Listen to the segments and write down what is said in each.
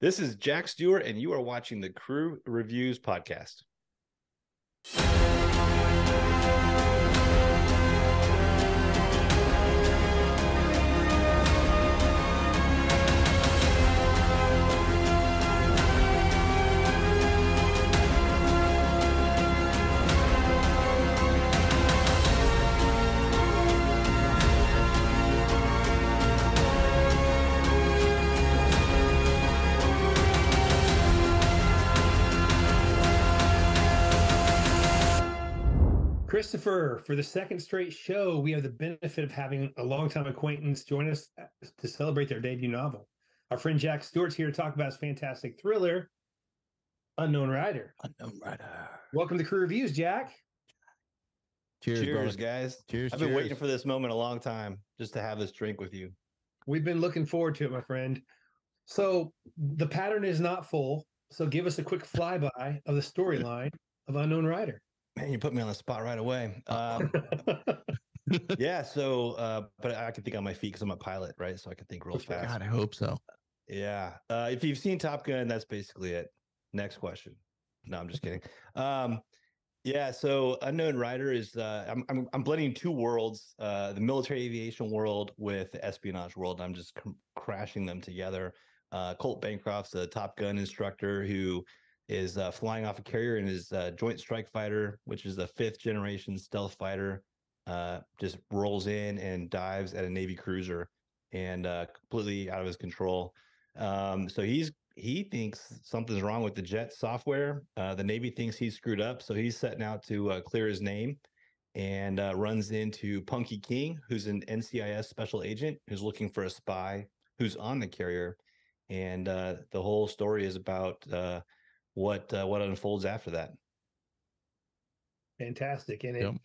This is Jack Stewart, and you are watching the Crew Reviews podcast. Christopher, for the second straight show, we have the benefit of having a longtime acquaintance join us to celebrate their debut novel. Our friend Jack Stewart's here to talk about his fantastic thriller, Unknown Rider. Unknown Rider. Welcome to Crew Reviews, Jack. Cheers, guys. Cheers. I've been waiting for this moment a long time, just to have this drink with you. We've been looking forward to it, my friend. So the pattern is not full, so give us a quick flyby of the storyline of Unknown Rider. Man, you put me on the spot right away. Yeah, so, but I can think on my feet because I'm a pilot, right? So I can think real fast. God, I hope so. Yeah. If you've seen Top Gun, that's basically it. Next question. No, I'm just kidding. Yeah, so Unknown Rider is I'm blending two worlds, the military aviation world with the espionage world. I'm just crashing them together. Colt Bancroft's a Top Gun instructor who is flying off a carrier in his Joint Strike Fighter, which is the 5th generation stealth fighter. Just rolls in and dives at a Navy cruiser and completely out of his control. So he thinks something's wrong with the jet software. The Navy thinks he's screwed up, so he's setting out to clear his name and runs into Punky King, who's an NCIS special agent who's looking for a spy who's on the carrier. And the whole story is about what unfolds after that. Fantastic. And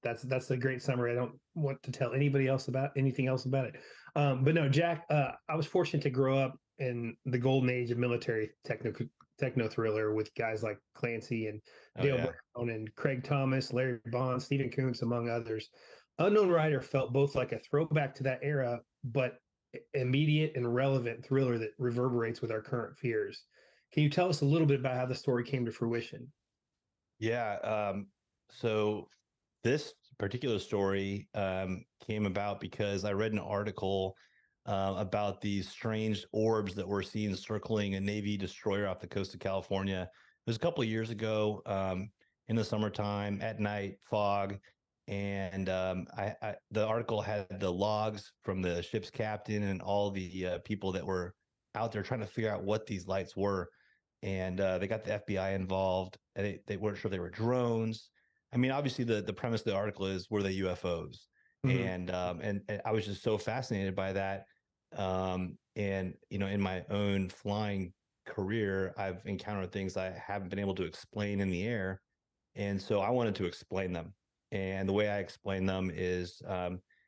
that's a great summary. I don't want to tell anybody else about anything else about it. But no, Jack, I was fortunate to grow up in the golden age of military techno thriller with guys like Clancy and Dale Brown and Craig Thomas, Larry Bond, Stephen Koontz, among others. Unknown Rider felt both like a throwback to that era, but immediate and relevant thriller that reverberates with our current fears. Can you tell us a little bit about how the story came to fruition? Yeah. So this particular story came about because I read an article about these strange orbs that were seen circling a Navy destroyer off the coast of California. It was a couple of years ago in the summertime at night, fog. And the article had the logs from the ship's captain and all the people that were out there trying to figure out what these lights were. And they got the FBI involved, and they weren't sure if they were drones. I mean, obviously, the premise of the article is, were they UFOs? Mm-hmm. And I was just so fascinated by that. And you know, in my own flying career, I've encountered things I haven't been able to explain in the air, and so I wanted to explain them. And the way I explain them is,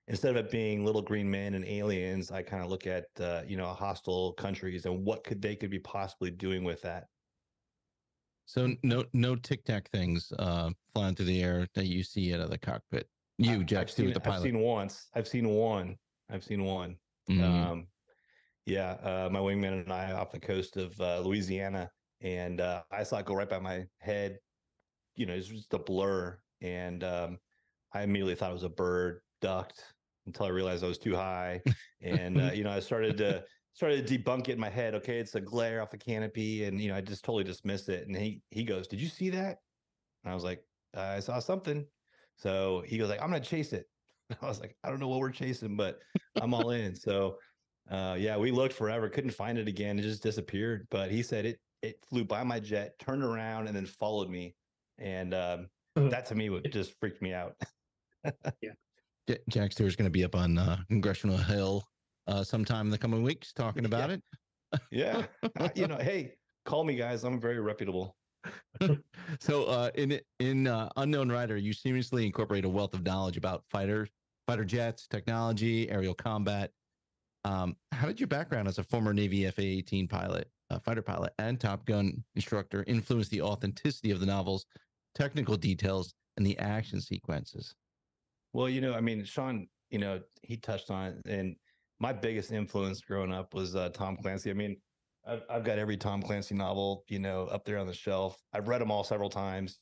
instead of it being little green men and aliens, I kind of look at hostile countries and what they could be possibly doing with that. So no Tic Tac things flying through the air that you see out of the cockpit. Jack Stewart, the pilot. I've seen one. Mm-hmm. My wingman and I off the coast of Louisiana, and I saw it go right by my head. You know, it's just a blur, and I immediately thought it was a bird, ducked until I realized I was too high, and I started to debunk it in my head. Okay, it's a glare off the canopy, and I just totally dismissed it. And he goes, "Did you see that?" And I was like, "I saw something." So he goes like, "I'm gonna chase it." I was like, "I don't know what we're chasing, but I'm all in." So we looked forever, couldn't find it again. It just disappeared. But he said it flew by my jet, turned around, and then followed me. And that to me would just freaked me out. Yeah. Jack Stewart's going to be up on Congressional Hill sometime in the coming weeks talking about it. Yeah. Hey, call me, guys. I'm very reputable. So in Unknown Rider, you seamlessly incorporate a wealth of knowledge about fighter jets, technology, aerial combat. How did your background as a former Navy F/A-18 pilot, fighter pilot, and Top Gun instructor influence the authenticity of the novel's technical details and the action sequences? Well, Sean, he touched on it, and my biggest influence growing up was Tom Clancy. I mean, I've got every Tom Clancy novel, up there on the shelf. I've read them all several times.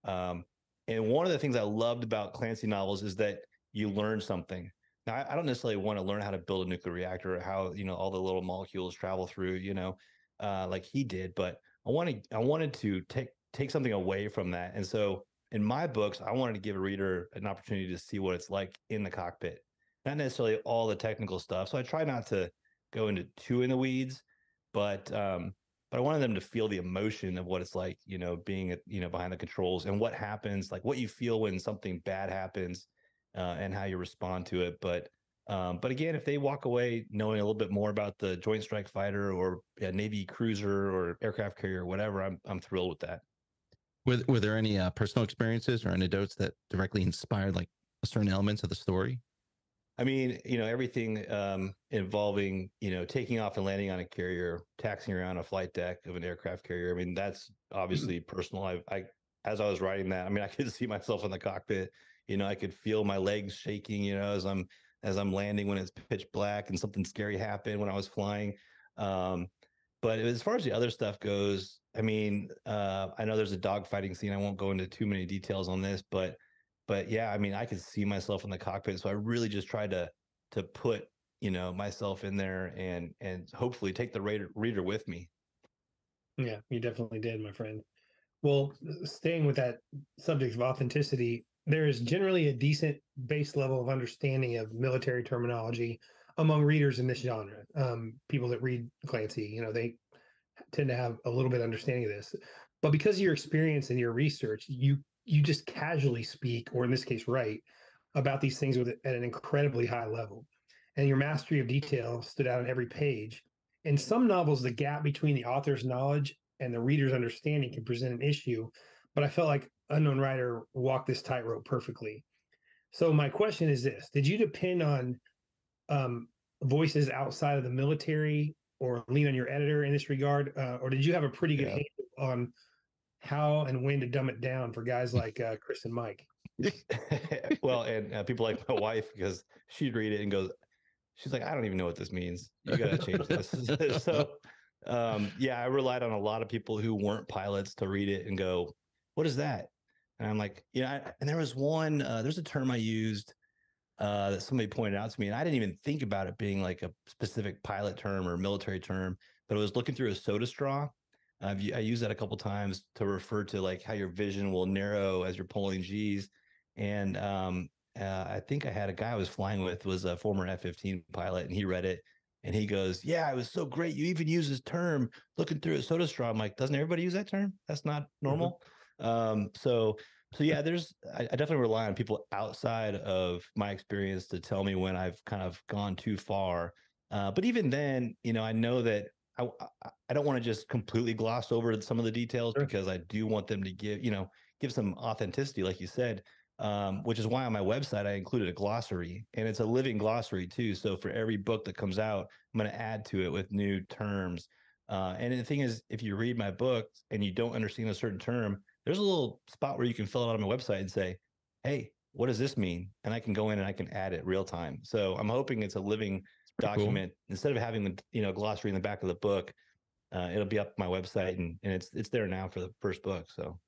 Um, and one of the things I loved about Clancy novels is that you learn something. Now, I don't necessarily want to learn how to build a nuclear reactor or how, all the little molecules travel through, like he did, but I wanted to take something away from that. And so in my books, I wanted to give a reader an opportunity to see what it's like in the cockpit, not necessarily all the technical stuff. So I try not to go into too in the weeds, but I wanted them to feel the emotion of what it's like, being behind the controls and what happens, like what you feel when something bad happens, and how you respond to it. But again, if they walk away knowing a little bit more about the Joint Strike Fighter or a Navy cruiser or aircraft carrier or whatever, I'm thrilled with that. Were there any personal experiences or anecdotes that directly inspired like certain elements of the story? I mean, everything involving, taking off and landing on a carrier, taxiing around a flight deck of an aircraft carrier. I mean, that's obviously personal. As I was writing that, I mean, I could see myself in the cockpit. I could feel my legs shaking, as I'm landing when it's pitch black and something scary happened when I was flying. Um, but as far as the other stuff goes, I mean, I know there's a dogfighting scene. I won't go into too many details on this, but yeah, I mean, I could see myself in the cockpit. So I really just tried to put, myself in there and hopefully take the reader with me. Yeah, you definitely did, my friend. Well, staying with that subject of authenticity, there is generally a decent base level of understanding of military terminology among readers in this genre. People that read Clancy, they tend to have a little bit of understanding of this. But because of your experience and your research, you just casually speak, or in this case, write about these things at an incredibly high level. And your mastery of detail stood out on every page. In some novels, the gap between the author's knowledge and the reader's understanding can present an issue, but I felt like Unknown Rider walked this tightrope perfectly. So my question is this: did you depend on um, voices outside of the military, or lean on your editor in this regard, or did you have a pretty good Yeah. handle on how and when to dumb it down for guys like Chris and Mike? Well, and people like my wife, because she'd read it and goes, she's like, I don't even know what this means. You got to change this. So, yeah, I relied on a lot of people who weren't pilots to read it and go, what is that? And I'm like, and there was there's a term I used that somebody pointed out to me, and I didn't even think about it being like a specific pilot term or military term, but I was looking through a soda straw. I use that a couple times to refer to like how your vision will narrow as you're pulling G's. And I think I had a guy I was flying with was a former F-15 pilot, and he read it and he goes, "Yeah, it was so great. You even use this term looking through a soda straw." I'm like, "Doesn't everybody use that term? That's not normal." So yeah, I definitely rely on people outside of my experience to tell me when I've kind of gone too far. But even then, I know that I don't want to just completely gloss over some of the details, Sure. because I do want them to give some authenticity, like you said, which is why on my website I included a glossary, and it's a living glossary too. So for every book that comes out, I'm going to add to it with new terms. And the thing is, if you read my book and you don't understand a certain term, there's a little spot where you can fill it out on my website and say, "Hey, what does this mean?" And I can go in and I can add it real time. So I'm hoping it's a living document. Cool. Instead of having the glossary in the back of the book, it'll be up my website, and it's there now for the first book. So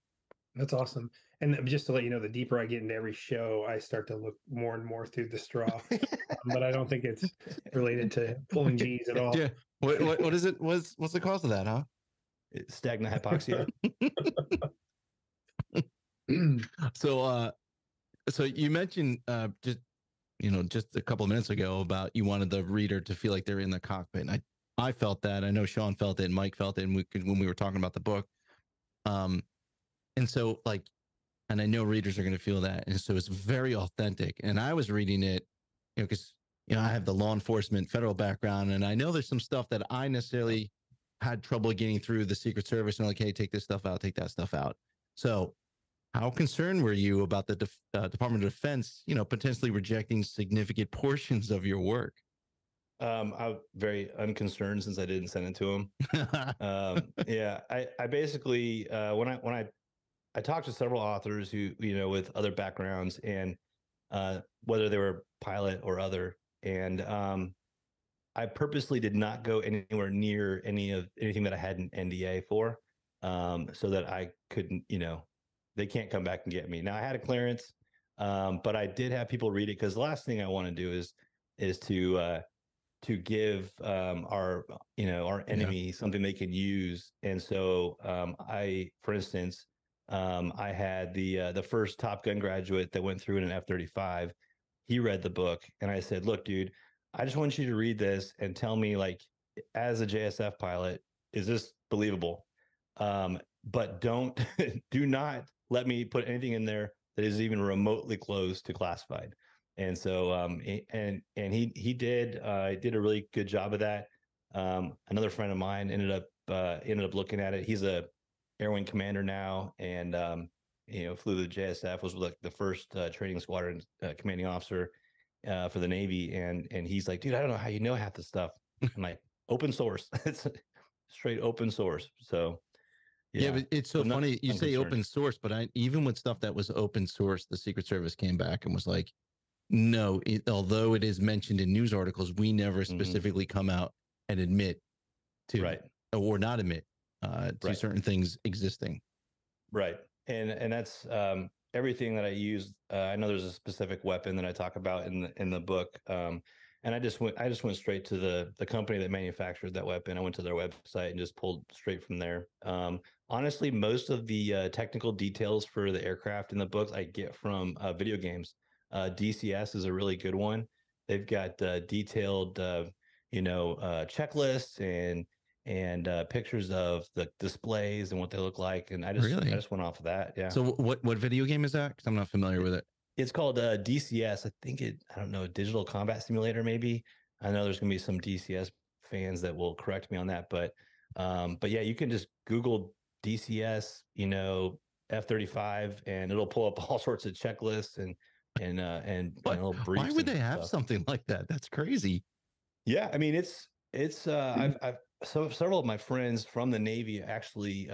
That's awesome. And just to let you know, the deeper I get into every show, I start to look more and more through the straw. But I don't think it's related to pulling G's at all. Yeah. What is it? What's the cause of that, huh? It's stagnant hypoxia. So you mentioned just a couple of minutes ago about you wanted the reader to feel like they're in the cockpit. And I felt that. I know Sean felt it and Mike felt it, and when we were talking about the book. And so and I know readers are going to feel that. And so it's very authentic. And I was reading it, because I have the law enforcement federal background, and I know there's some stuff that I necessarily had trouble getting through the Secret Service, and like, hey, take this stuff out, take that stuff out. So how concerned were you about the Department of Defense, potentially rejecting significant portions of your work? I'm very unconcerned, since I didn't send it to him. Yeah, I basically when I talked to several authors who with other backgrounds, and whether they were pilot or other, and I purposely did not go anywhere near anything that I had an NDA for, so that I couldn't, they can't come back and get me. Now I had a clearance, but I did have people read it because the last thing I want to do is to give our enemy something they can use. And so for instance, I had the first Top Gun graduate that went through in an F-35. He read the book, and I said, "Look, dude, I just want you to read this and tell me, like, as a JSF pilot, is this believable? But don't do not let me put anything in there that is even remotely close to classified." And so he did a really good job of that. Another friend of mine ended up looking at it. He's a air wing commander now, and flew the JSF, was like the first training squadron commanding officer for the Navy, and he's like, "Dude, I don't know how you know half the stuff." I'm like, "Open source." It's straight open source. So yeah, but it's so funny you say concerned. open source, but even with stuff that was open source, the Secret Service came back and was like, no, although it is mentioned in news articles, we never specifically come out and admit to, right, or not admit to certain things existing. Right. And that's everything that I use. I know there's a specific weapon that I talk about in the book. And I just went straight to the company that manufactured that weapon. I went to their website and just pulled straight from there. Honestly, most of the technical details for the aircraft in the book I get from video games. DCS is a really good one. They've got detailed, checklists and pictures of the displays and what they look like. And I just went off of that. Yeah. So what video game is that? Because I'm not familiar with it. It's called DCS. I don't know, Digital Combat Simulator, maybe. I know there's gonna be some DCS fans that will correct me on that, but yeah, you can just Google DCS, F-35, and it'll pull up all sorts of checklists and little briefs. Why would they have stuff. something like that? That's crazy. Yeah, I mean it's I've several of my friends from the Navy actually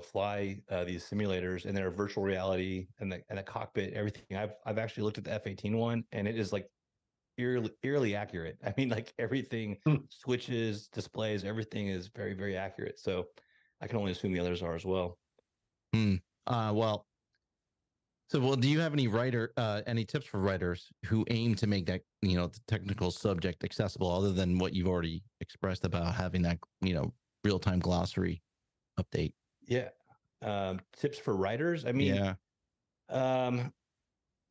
fly these simulators, and they're virtual reality and the cockpit, everything. I've actually looked at the F-18 one, and it is like eerily accurate. I mean, like everything, switches, displays, everything is very, very accurate. So I can only assume the others are as well. Well, do you have any tips for writers who aim to make that, the technical subject accessible, other than what you've already expressed about having that, real-time glossary update? Yeah. Tips for writers. I mean,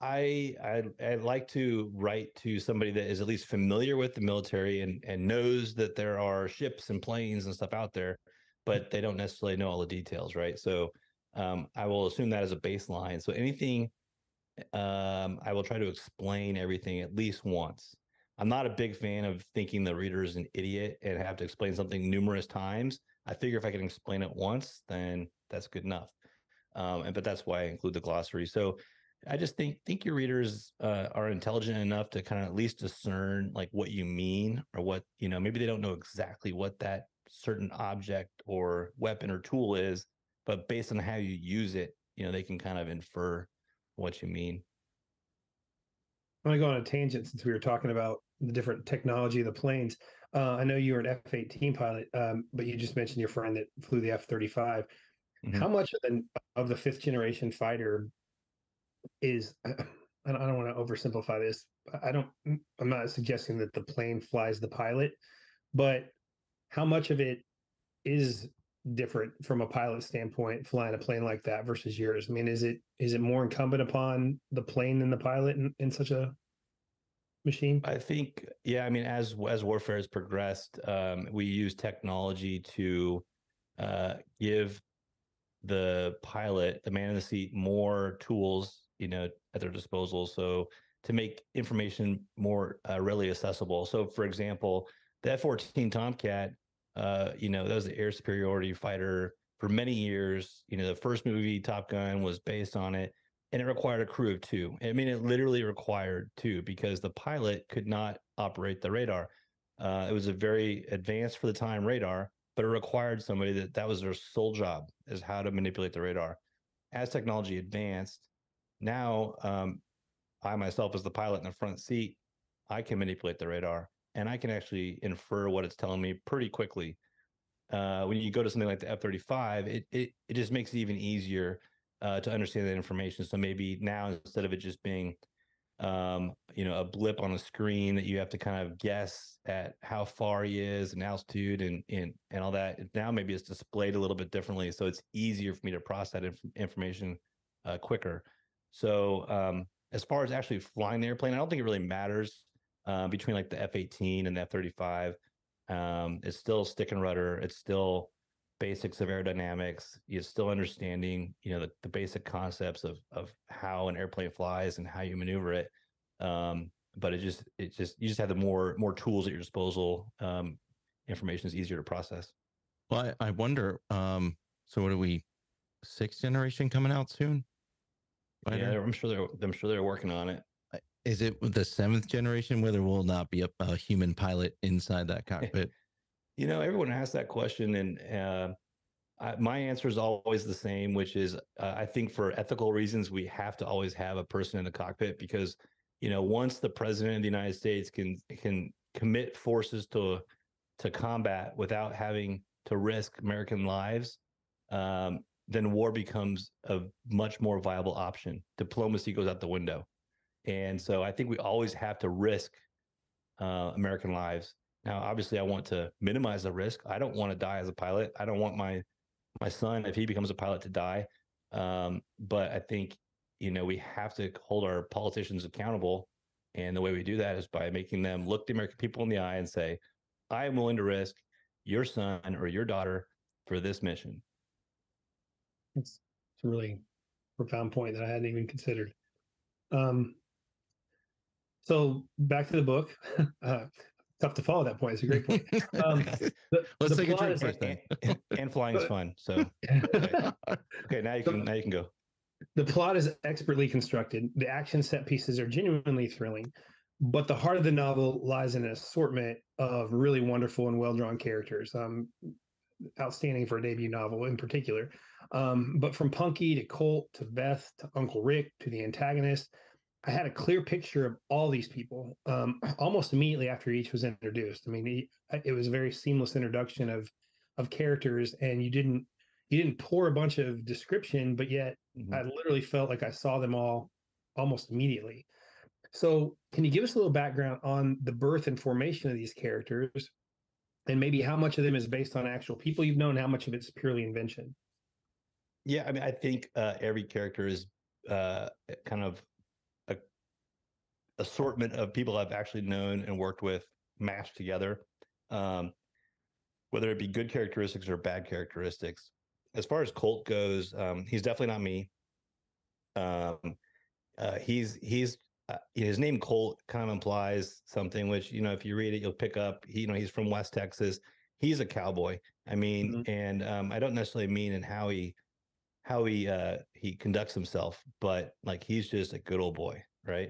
I like to write to somebody that is at least familiar with the military and knows that there are ships and planes and stuff out there, but they don't necessarily know all the details, right? So I will assume that as a baseline. So anything, I will try to explain everything at least once. I'm not a big fan of thinking the reader is an idiot and have to explain something numerous times. I figure if I can explain it once, then that's good enough. But that's why I include the glossary. So I just think your readers are intelligent enough to kind of at least discern like what you mean, or what, maybe they don't know exactly what that certain object or weapon or tool is, but based on how you use it, they can kind of infer what you mean. I'm going to go on a tangent since we were talking about the different technology of the planes. I know you were an F-18 pilot, but you just mentioned your friend that flew the F-35. Mm-hmm. How much of the fifth generation fighter is, I don't want to oversimplify this. I'm not suggesting that the plane flies the pilot, but how much of it is different from a pilot standpoint, flying a plane like that versus yours? I mean, is it more incumbent upon the plane than the pilot in such a machine? I think, yeah. I mean, as warfare has progressed, we use technology to give the pilot, the man in the seat, more tools, at their disposal. So to make information more readily accessible. So, for example, the F-14 Tomcat, that was the air superiority fighter for many years. The first movie, Top Gun, was based on it, and it required a crew of two. I mean, it literally required two because the pilot could not operate the radar. It was a very advanced for the time radar, but it required somebody that was their sole job, is how to manipulate the radar. As technology advanced, now I myself, as the pilot in the front seat, I can manipulate the radar. and I can actually infer what it's telling me pretty quickly. When you go to something like the F-35, it just makes it even easier to understand that information. So maybe now, instead of it just being a blip on the screen that you have to kind of guess at how far he is and altitude and all that, now maybe it's displayed a little bit differently, so it's easier for me to process that information quicker. So as far as actually flying the airplane, I don't think it really matters between like the F-18 and the F-35. It's still stick and rudder. It's still basics of aerodynamics. You're still understanding, the basic concepts of how an airplane flies and how you maneuver it. But you just have the more tools at your disposal. Information is easier to process. Well, I wonder. So what are we? 6th generation coming out soon? Yeah, I'm sure they're working on it. Is it the 7th generation where there will not be a human pilot inside that cockpit? Everyone asks that question, and my answer is always the same, which is I think for ethical reasons, we have to always have a person in the cockpit, because, once the president of the United States can commit forces to combat without having to risk American lives, then war becomes a much more viable option. Diplomacy goes out the window. And so I think we always have to risk American lives. Now, obviously, I want to minimize the risk. I don't want to die as a pilot. I don't want my son, if he becomes a pilot, to die. But I think, we have to hold our politicians accountable. And the way we do that is by making them look the American people in the eye and say, I am willing to risk your son or your daughter for this mission. It's a really profound point that I hadn't even considered. So back to the book. Tough to follow that point. It's a great point. Let's take a drink first, and flying is fun. So okay, now you can go. The plot is expertly constructed. The action set pieces are genuinely thrilling, but the heart of the novel lies in an assortment of really wonderful and well-drawn characters. Outstanding for a debut novel in particular. But from Punky to Colt to Beth to Uncle Rick to the antagonist, I had a clear picture of all these people almost immediately after each was introduced. I mean, it was a very seamless introduction of characters, and you didn't pour a bunch of description, but yet I literally felt like I saw them all almost immediately. So, can you give us a little background on the birth and formation of these characters, and maybe how much of them is based on actual people you've known, how much of it's purely invention? Yeah, I mean, I think every character is kind of assortment of people I've actually known and worked with mashed together, whether it be good characteristics or bad characteristics. As far as Colt goes, he's definitely not me. His name Colt kind of implies something, which, if you read it, you'll pick up. He's from West Texas. He's a cowboy. I mean, and I don't necessarily mean in how he conducts himself, but like he's just a good old boy, right?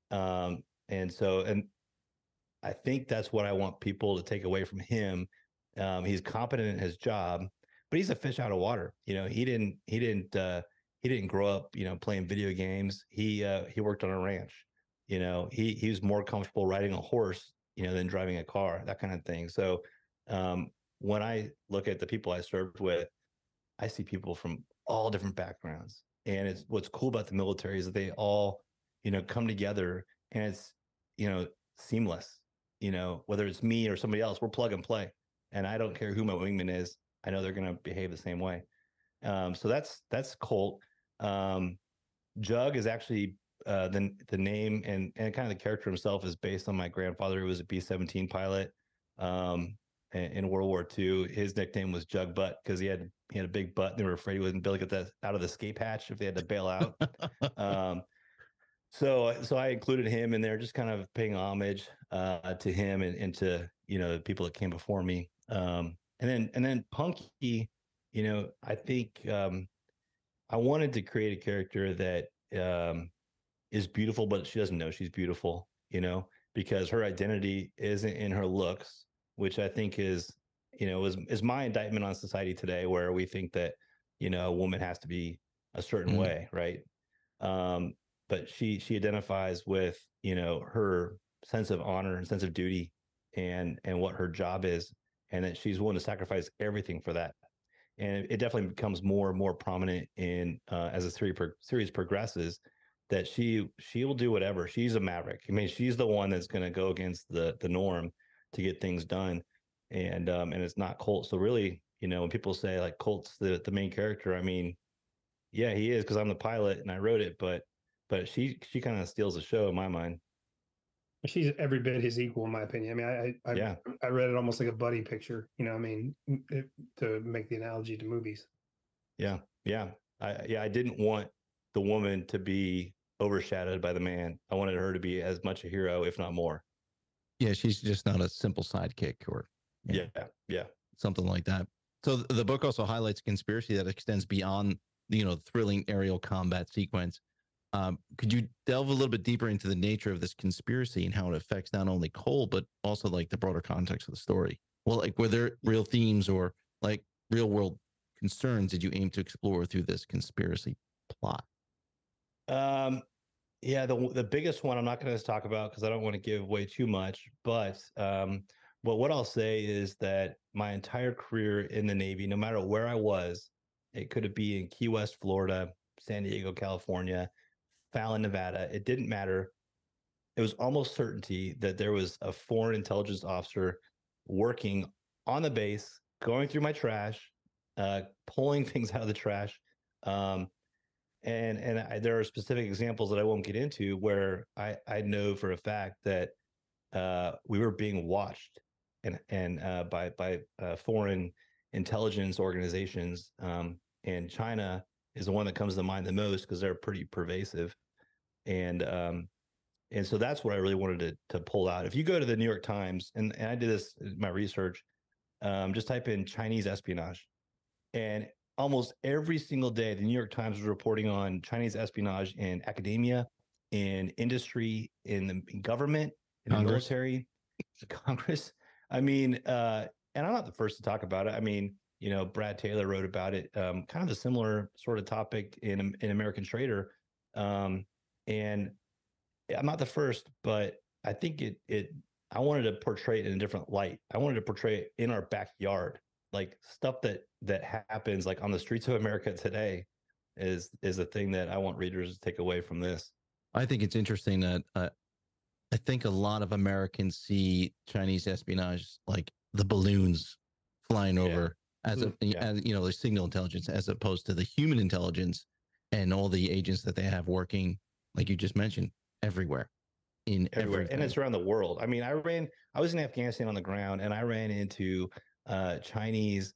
And I think that's what I want people to take away from him. He's competent in his job, but he's a fish out of water. He didn't grow up, playing video games. He worked on a ranch. He was more comfortable riding a horse, than driving a car, that kind of thing. So when I look at the people I served with, I see people from all different backgrounds. And what's cool about the military is that they all, come together, and it's, seamless. Whether it's me or somebody else, we're plug and play. And I don't care who my wingman is. I know they're going to behave the same way. So that's Colt. Jug is actually the name and kind of the character himself is based on my grandfather, who was a B-17 pilot in World War II. His nickname was Jug Butt because he had a big butt. And they were afraid he wouldn't be able to get that out of the escape hatch if they had to bail out. So I included him in there, just kind of paying homage to him and to the people that came before me. And then Punky, I think I wanted to create a character that is beautiful, but she doesn't know she's beautiful, because her identity isn't in her looks, which I think is my indictment on society today, where we think that a woman has to be a certain way, right? But she identifies with her sense of honor and sense of duty, and what her job is, and that she's willing to sacrifice everything for that. And it definitely becomes more and more prominent in as the series progresses, that she will do whatever. She's a Maverick. I mean, she's the one that's going to go against the norm to get things done, and it's not Colt. So really, when people say like Colt's the main character, I mean, yeah, he is, because I'm the pilot and I wrote it, but she kind of steals the show in my mind. She's every bit his equal, in my opinion. I mean, Yeah. I read it almost like a buddy picture. I mean, to make the analogy to movies. Yeah, I didn't want the woman to be overshadowed by the man. I wanted her to be as much a hero, if not more. Yeah, she's just not a simple sidekick or Yeah, something like that. So the book also highlights a conspiracy that extends beyond thrilling aerial combat sequence. Could you delve a little bit deeper into the nature of this conspiracy and how it affects not only Cole, but also like the broader context of the story? Well, like, were there real themes or like real world concerns did you aim to explore through this conspiracy plot? Yeah, the biggest one I'm not going to talk about because I don't want to give away too much, but what I'll say is that my entire career in the Navy, no matter where I was, it could be in Key West, Florida, San Diego, California, Fallon, Nevada, it didn't matter. It was almost certainty that there was a foreign intelligence officer working on the base, going through my trash, pulling things out of the trash. There are specific examples that I won't get into where I know for a fact that we were being watched by foreign intelligence organizations, and China is the one that comes to mind the most because they're pretty pervasive, and so that's what I really wanted to pull out. If you go to the New York Times, and I did this in my research, just type in Chinese espionage, and almost every single day, the New York Times was reporting on Chinese espionage in academia, in industry, in government, in the military, Congress. I mean, and I'm not the first to talk about it. I mean, Brad Taylor wrote about it, kind of a similar sort of topic in American Trader. And I'm not the first, but I think I wanted to portray it in a different light. I wanted to portray it in our backyard, like stuff that happens like on the streets of America today is a thing that I want readers to take away from this. I think it's interesting that I think a lot of Americans see Chinese espionage like the balloons flying over as the signal intelligence, as opposed to the human intelligence and all the agents that they have working, like you just mentioned, everywhere. Everywhere. And it's around the world. I mean, I was in Afghanistan on the ground, and I ran into Chinese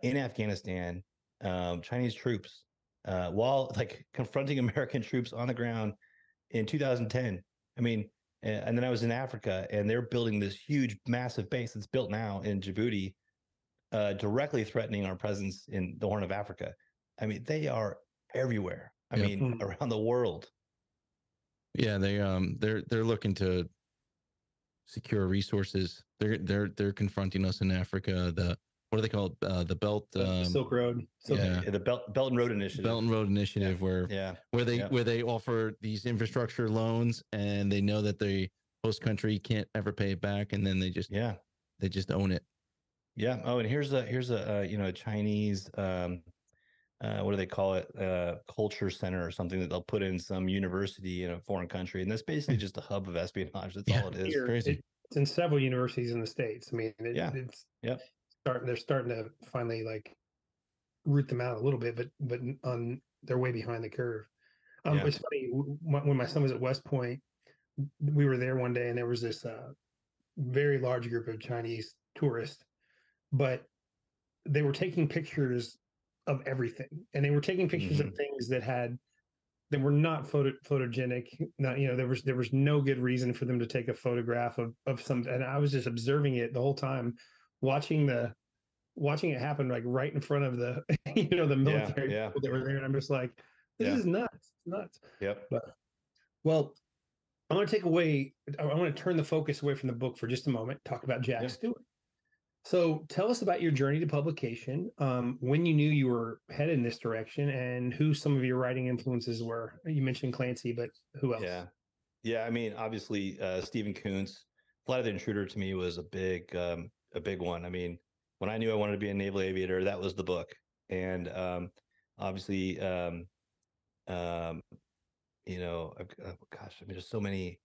in Afghanistan, Chinese troops while like confronting American troops on the ground in 2010. I mean, and then I was in Africa, and they're building this huge, massive base that's built now in Djibouti, directly threatening our presence in the Horn of Africa. I mean, they are everywhere. I mean, around the world. Yeah, they're looking to secure resources. They're confronting us in Africa. What are they called? The Belt, Silk Road. The Belt and Road Initiative. Belt and Road Initiative, where they offer these infrastructure loans, and they know that the host country can't ever pay it back, and then they just own it. Yeah. Oh, and here's a Chinese what do they call it? Culture center or something that they'll put in some university in a foreign country, and that's basically just a hub of espionage. That's all it is. Crazy. It's in several universities in the States. I mean, they're starting to finally like root them out a little bit, but on their way behind the curve. It's funny, when my son was at West Point, we were there one day, and there was this very large group of Chinese tourists, but they were taking pictures of everything, and they were taking pictures of things that were not photogenic. Not, there was no good reason for them to take a photograph of some, and I was just observing it the whole time, watching it happen, like right in front of the the military people that were there, and I'm just like, this is nuts. It's nuts. Yep. But well, I want to turn the focus away from the book for just a moment, talk about Jack Stewart. So tell us about your journey to publication, when you knew you were headed in this direction, and who some of your writing influences were. You mentioned Clancy, but who else? Yeah. I mean, obviously, Stephen Kuntz Flight of the Intruder to me was a big one. I mean, when I knew I wanted to be a naval aviator, that was the book. And obviously, um, gosh, I mean, there's so many,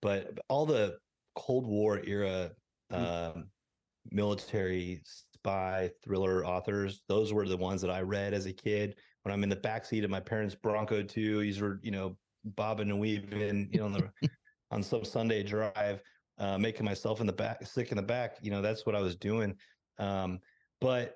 but all the Cold War era um, military spy thriller authors, those were the ones that I read as a kid. When I'm in the backseat of my parents' Bronco too, these were, bobbing and weaving, on some Sunday drive, making myself sick in the back. That's what I was doing. But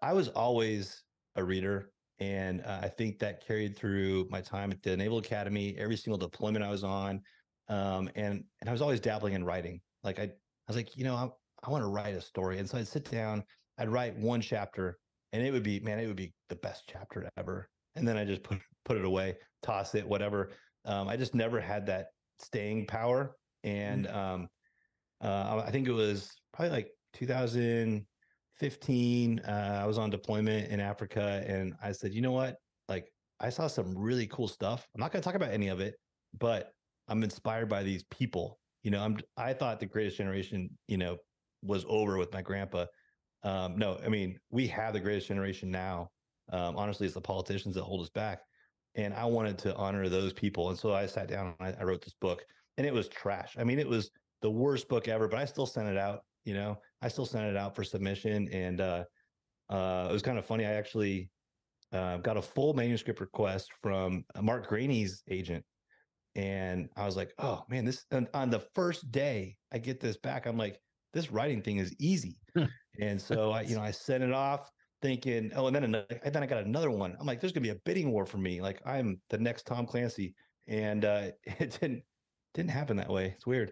I was always a reader. And I think that carried through my time at the Naval Academy, every single deployment I was on. And I was always dabbling in writing. Like I was like, I want to write a story. And so I'd sit down, I'd write one chapter, and it would be the best chapter ever. And then I just put it away, toss it, whatever. I just never had that staying power. And I think it was probably like 2015. I was on deployment in Africa, and I said, you know what? Like, I saw some really cool stuff. I'm not going to talk about any of it, but I'm inspired by these people. I thought the Greatest Generation, was over with my grandpa. No, I mean, we have the Greatest Generation now. Honestly, it's the politicians that hold us back. And I wanted to honor those people. And so I sat down and I wrote this book, and it was trash. I mean, it was the worst book ever, but I still sent it out. I still sent it out for submission. And it was kind of funny. I actually got a full manuscript request from Mark Graney's agent. And I was like, oh man, on the first day I get this back, I'm like, this writing thing is easy. And so I sent it off thinking, oh, and then I got another one. I'm like, there's gonna be a bidding war for me. Like I'm the next Tom Clancy. And it didn't happen that way. It's weird.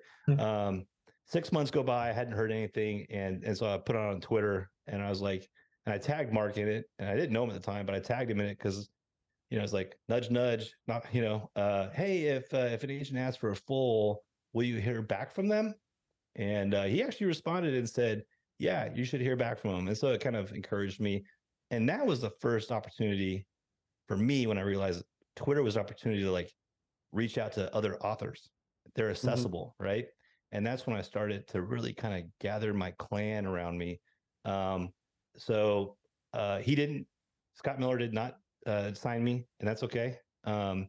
6 months go by, I hadn't heard anything. And so I put it on Twitter, and I was like, and I tagged Mark in it, and I didn't know him at the time, but I tagged him in it because it's like nudge, nudge, not, hey, if an agent asks for a full, will you hear back from them? And he actually responded and said, yeah, you should hear back from them. And so it kind of encouraged me. And that was the first opportunity for me when I realized Twitter was an opportunity to like reach out to other authors. They're accessible, right? And that's when I started to really kind of gather my clan around me. So Scott Miller did not sign me, and that's okay. But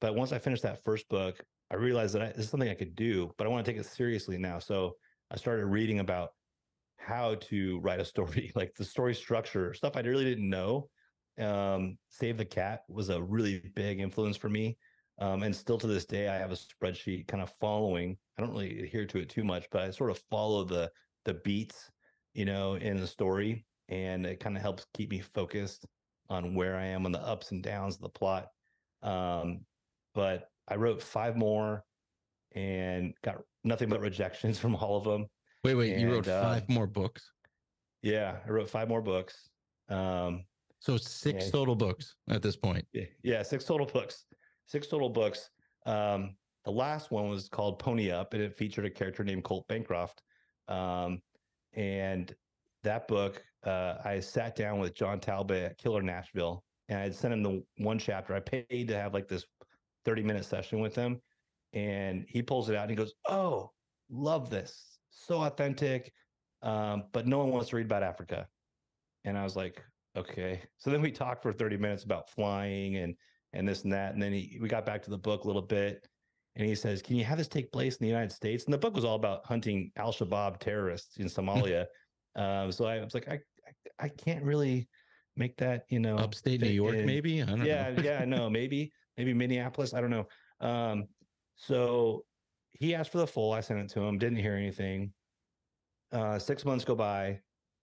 once I finished that first book, I realized that this is something I could do, but I want to take it seriously now. So I started reading about how to write a story, like the story structure, stuff I really didn't know. Save the Cat was a really big influence for me. And still to this day, I have a spreadsheet kind of following. I don't really adhere to it too much, but I sort of follow the beats, in the story, and it kind of helps keep me focused on where I am on the ups and downs of the plot. But I wrote 5 more and got nothing but rejections from all of them. Wait, you wrote 5 more books? Yeah, I wrote 5 more books. So 6 total books at this point. Yeah, 6 total books. 6 total books. The last one was called Pony Up, and it featured a character named Colt Bancroft. And that book, I sat down with John Talbot at Killer Nashville, and I'd sent him the one chapter. I paid to have like this 30-minute session with him, and he pulls it out and he goes, oh, love this. So authentic. But no one wants to read about Africa. And I was like, okay. So then we talked for 30 minutes about flying and this and that. And then we got back to the book a little bit, and he says, can you have this take place in the United States? And the book was all about hunting Al-Shabaab terrorists in Somalia. So I was like, I can't really make that, upstate New York, maybe. I don't know. Yeah, no, maybe Minneapolis. I don't know. So he asked for the full. I sent it to him. Didn't hear anything. 6 months go by.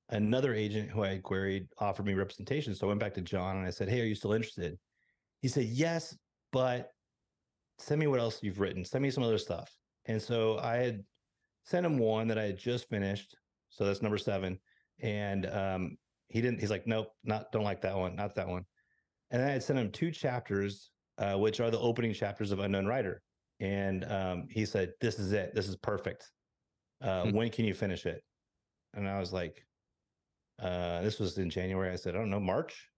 Another agent who I had queried offered me representation. So I went back to John and I said, hey, are you still interested? He said, yes, but send me what else you've written. Send me some other stuff. And so I had sent him one that I had just finished. So that's number 7. And he's like, nope, don't like that one, not that one. And then I had sent him 2 chapters, which are the opening chapters of Unknown Rider. And he said, this is it. This is perfect. When can you finish it? And I was like, this was in January. I said, I don't know, March.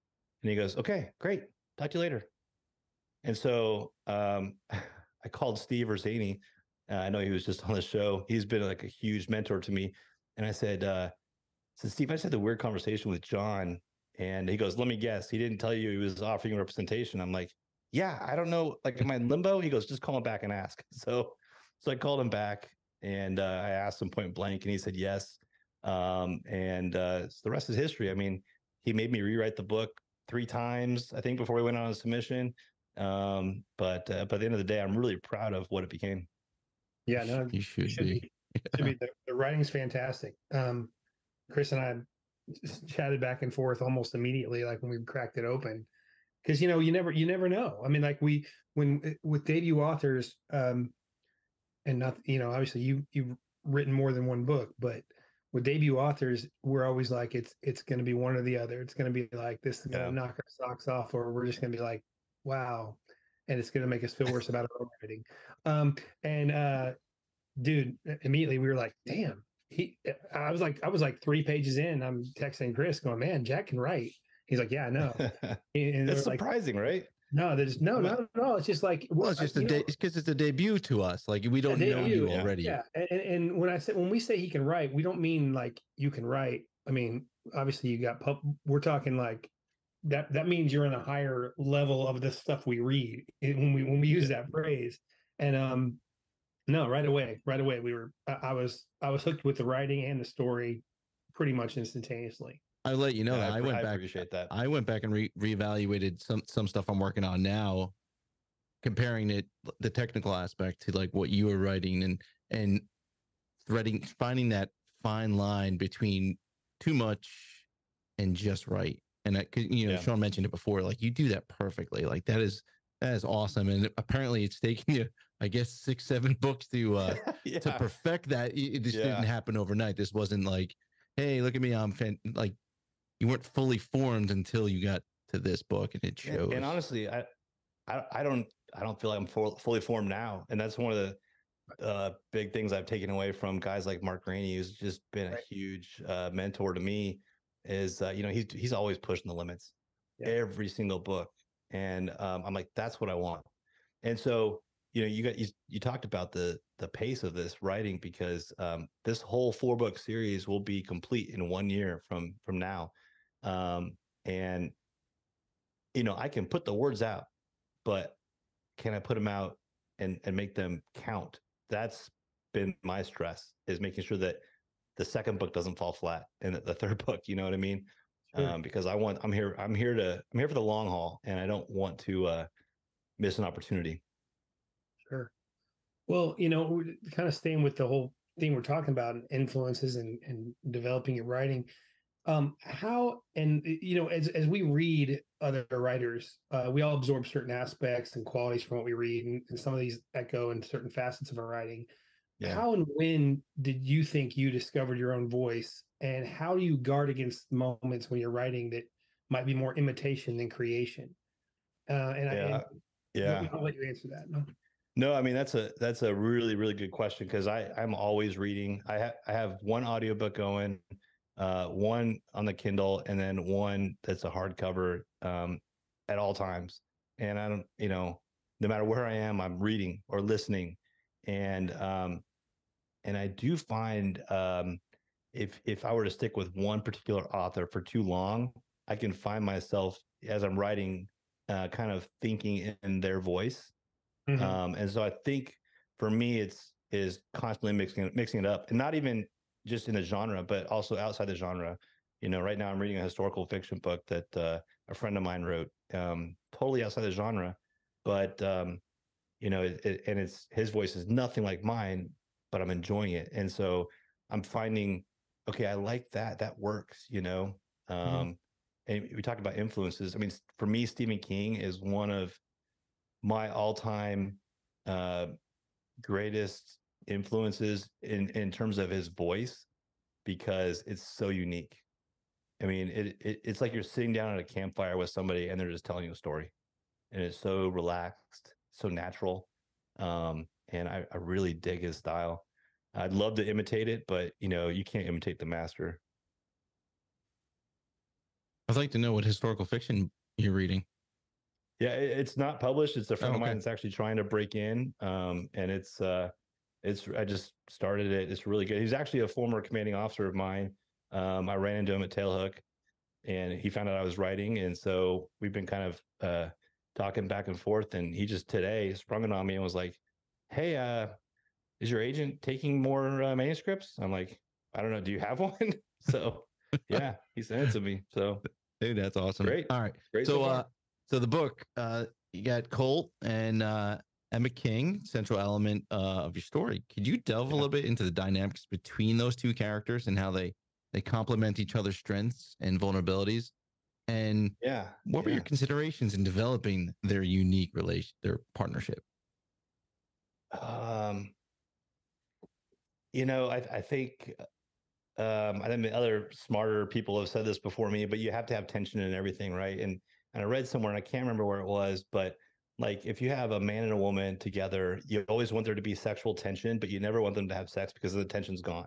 And he goes, okay, great. Talk to you later. And so I called Steve Urzani, I know he was just on the show. He's been like a huge mentor to me. And I said, Steve, I just had a weird conversation with John. And he goes, let me guess. He didn't tell you he was offering representation. I'm like, yeah, I don't know. Like, am I in limbo? He goes, just call him back and ask. So I called him back and I asked him point blank and he said yes. So the rest is history. I mean, he made me rewrite the book 3 times, I think, before we went on a submission. But by the end of the day, I'm really proud of what it became. Yeah, no, You should be. Should be. The writing's fantastic. Chris and I chatted back and forth almost immediately, like when we cracked it open, because you never know. I mean, like with debut authors, and not, obviously you've written more than one book, but with debut authors, we're always like, it's going to be one or the other. It's going to be like, this is going to knock our socks off, or we're just going to be like, wow, and it's going to make us feel worse about our own writing. Dude, immediately we were like, damn. I was like 3 pages in. I'm texting Chris, going, man, Jack can write. He's like, yeah, I know. And That's surprising, right? No, there's not at all. It's just like, well, it's just it's because it's a debut to us. Like, we don't know you already. Yeah, and when we say he can write, we don't mean like you can write. I mean, obviously you got we're talking like that means you're in a higher level of the stuff we read when we use that phrase. And no, right away I was hooked with the writing and the story pretty much instantaneously. I'll let you know that I went back. Appreciate that. I went back and reevaluated some stuff I'm working on now, comparing the technical aspect to like what you were writing and finding that fine line between too much and just right. And Sean mentioned it before. Like, you do that perfectly. Like, that is awesome. And apparently, it's taken you, I guess, 6-7 books to perfect that. It just didn't happen overnight. This wasn't like, hey, look at me, like, you weren't fully formed until you got to this book, and it shows. And honestly, I don't feel like I'm fully formed now, and that's one of the big things I've taken away from guys like Mark Rainey, who's just been a huge mentor to me. Is he's always pushing the limits, every single book, and I'm like, that's what I want. And so you talked about the pace of this writing, because this whole 4-book series will be complete in 1 year from now. And I can put the words out, but can I put them out and make them count? That's been my stress, is making sure that the second book doesn't fall flat, and the third book, you know what I mean? Sure. Because I'm here for the long haul, and I don't want to miss an opportunity. Sure. Well, we're kind of staying with the whole thing we're talking about, influences and developing your writing. How, and as we read other writers, we all absorb certain aspects and qualities from what we read, and some of these echo in certain facets of our writing. Yeah. How and when did you think you discovered your own voice, and how do you guard against moments when you're writing that might be more imitation than creation? I'll let you answer that. No, I mean, that's a really, really good question, because I'm always reading. I have one audiobook going, one on the Kindle, and then one that's a hardcover at all times. And I don't, no matter where I am, I'm reading or listening. And I do find if I were to stick with one particular author for too long, I can find myself, as I'm writing, kind of thinking in their voice. Mm-hmm. And so I think for me, is constantly mixing it up, and not even just in the genre, but also outside the genre. Right now I'm reading a historical fiction book that a friend of mine wrote, totally outside the genre, but and his voice is nothing like mine, but I'm enjoying it. And so I'm finding, okay, I like that. That works, mm-hmm. And we talked about influences. I mean, for me, Stephen King is one of my all-time greatest influences in terms of his voice, because it's so unique. I mean, it's like you're sitting down at a campfire with somebody and they're just telling you a story, and it's so relaxed, so natural. And I really dig his style. I'd love to imitate it, but you can't imitate the master. I'd like to know what historical fiction you're reading. Yeah, it's not published. It's a friend of mine that's actually trying to break in. And it's I just started it. It's really good. He's actually a former commanding officer of mine. I ran into him at Tailhook, and he found out I was writing, and so we've been kind of talking back and forth. And he just today sprung it on me and was like, "Hey, is your agent taking more manuscripts?" I'm like, "I don't know. Do you have one?" So yeah, he sent it to me. So Dude, that's awesome. great. All right. Great. So, so the book, you got Colt and Emma King, central element of your story. Could you delve a little bit into the dynamics between those two characters and how they complement each other's strengths and vulnerabilities? And what were your considerations in developing their unique their partnership? You know, I think I think other smarter people have said this before me, but you have to have tension in everything, right? And I read somewhere, and I can't remember where it was, but like if you have a man and a woman together, you always want there to be sexual tension, but you never want them to have sex because the tension's gone,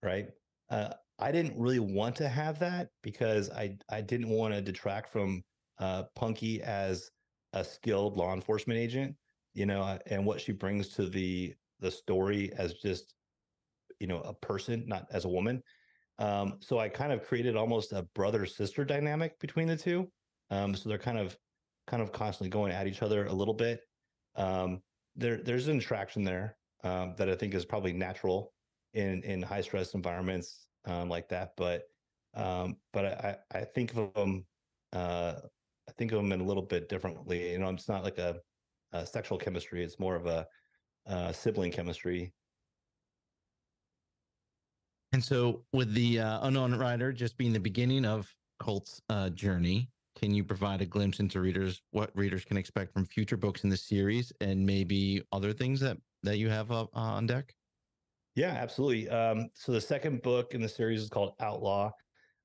right? I didn't really want to have that because I didn't want to detract from Punky as a skilled law enforcement agent, you know, and what she brings to the story as just, you know, a person, not as a woman. So I kind of created almost a brother sister dynamic between the two. So they're kind of constantly going at each other a little bit. There's an attraction there that I think is probably natural in high stress environments like that. But I think of them I think of them in a little bit differently. You know, it's not like a sexual chemistry; it's more of a sibling chemistry. And so, with the Unknown Rider just being the beginning of Colt's journey, can you provide a glimpse into what readers can expect from future books in the series, and maybe other things that you have on deck? Yeah, absolutely. So the second book in the series is called Outlaw.